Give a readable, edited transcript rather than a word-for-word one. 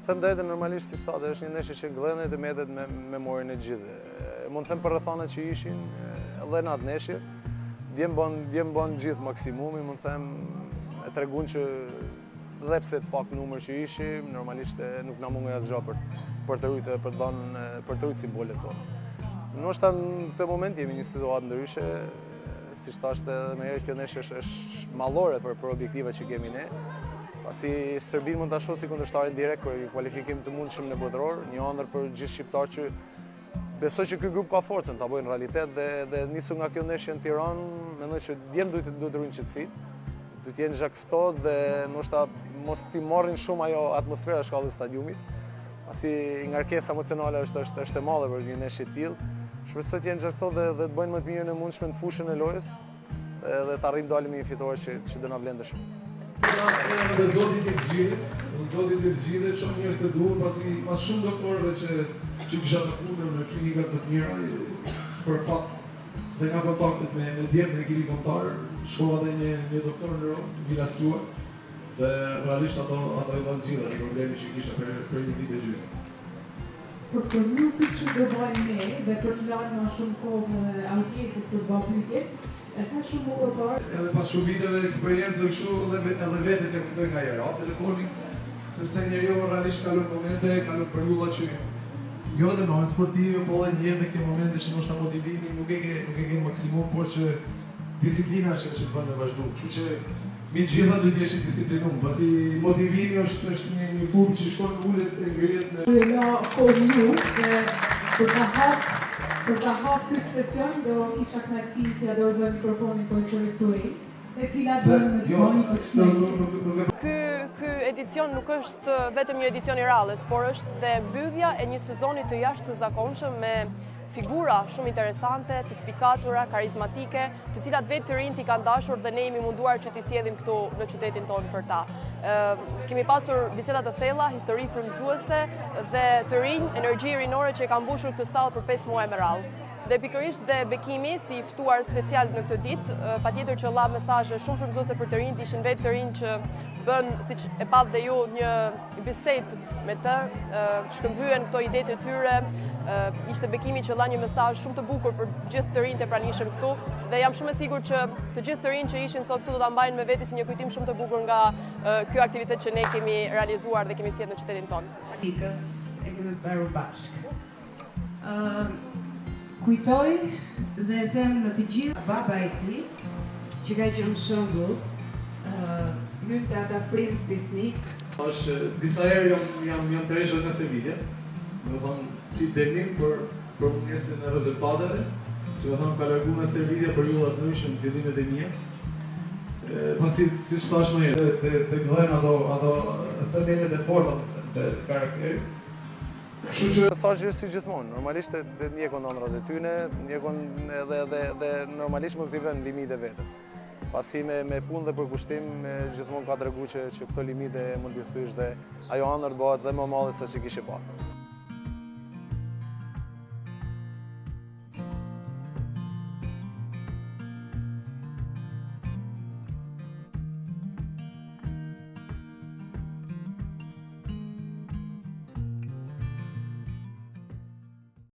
Them drejtën, normalisht si shtatë, është një ndeshje që gëdhenet e mbetet me morin e gjithë. Mund të them për rrethanat që ishin edhe në atë ndeshje, djem bën gjithë maksimumin, mund të them e tregun që dhe pse të pak numër që ishim, normalisht nuk na mungoj asgjë për të rujtë simbolet tonë. Ndoshta në këtë moment jemi në një situatë ndryshe, siç thashë edhe më herë, kjo ndeshje është mallore për objektivat që kemi ne. Pasi Serbinë mund ta shoh si kundërshtarin direkt për një kualifikim të mundshëm në botëror, një ëndër për gjithë shqiptarët që besoj që ky grup ka forcën ta bëjnë realitet dhe nisur nga kjo ndeshje në Tiranë, mendoj që djem duhet të rrinë qetësitë, duhet të jenë zhagftohet dhe ndoshta mos t'i marrin shumë ajo atmosfera e shkallës stadiumit, pasi ngarkesa emocionale është e madhe për një ndeshje të tillë. Shpresoj të jenë zhagftohet dhe të bëjnë më të mirën e mundshme në fushën e lojës dhe të arrijmë dalim me një fitore që do na vlente shumë. Dhe zotit i zgjidhe, shumë njerëz të duhur, pas shumë doktorëve që kisha të punën në klinikat më të mira, për fat dhe nga kontaktet me djemë dhe ekipin kombëtar, shkova dhe një doktor në Vila Stuart, dhe realisht ato i dhanë zgjidhe dhe problemi që kisha për një vit e gjysmë. Për të grupit që do bëjmë ne dhe për të lanë ma shumë kohë në audiencës për të bëjmë pyetje, e ka shumë më kërëtar. Edhe pas shumë viteve eksperiencë kështu edhe vetes e kuptoj nga jera telefonik, sepse njeriu realisht kalon momente, kalon periudha që jo dhe në sportive, po edhe një dhe ke momente që ndoshta motivimi nuk e ke maksimum, por që disiplina që bën me vazhdu. Kështu që mi gjitha duhet jesh i disiplinuar, pasi motivimi është një klub që shkon ulet e ngrihet në Për ta hap këtë sesion, do kisha kënaqësinë t'ia dorëzoj mikrofonin profesorit Suejc, e cila do të bëni për shëndet. Ky edicion nuk është vetëm një edicion i rallës, por është dhe mbyllja e një sezoni të jashtëzakonshëm me figura shumë interesante, të spikatura, karizmatike, të cilat vetë të rinjt i kanë dashur dhe ne jemi munduar që t'i sjellim këtu në qytetin tonë për ta. Kemi pasur biseda të thella, histori frymëzuese dhe të rinj, energji rinore që e kanë mbushur këtë sallë për 5 muaj me radhë. Dhe pikërisht dhe Bekimi, si ftuar special në këtë ditë, patjetër që la mesazhe shumë frymëzuese për të rinjt, ishin vetë të rinj që bën, siç e pat dhe ju, një bisedë me të, shkëmbyen këto ide të tyre. Ishte Bekimi që dha një mesazh shumë të bukur për gjithë të rinjt e pranishëm këtu dhe jam shumë e sigurt që të gjithë të rinjt që ishin sot këtu do ta mbajnë me veti si një kujtim shumë të bukur nga ky aktivitet që ne kemi realizuar dhe kemi sjellë në qytetin tonë. Ikës e kemi bërë bashkë. Kujtoj dhe them në të gjithë baba e tij, që ka qenë shembull, hyn te ata prim fisnik. Është disa herë jam treshur në Sevilje, do të thonë si denim për mungesën e rezultateve, si do thonë ka larguar në Sevilje për periudha të ndryshme, fillimet e mia. Pasi siç thash më herë, të gëdhen ato themelet e forta të karakterit. Kështu që mesazhi është si gjithmonë, normalisht të ndjekon ëndrat e tyne, ndjekon edhe normalisht mos i vënë limite vetes. Pasi me punë dhe përkushtim gjithmonë ka treguar që këto limite mund t'i thysh dhe ajo ëndër bëhet dhe më madhe se që kishe pa.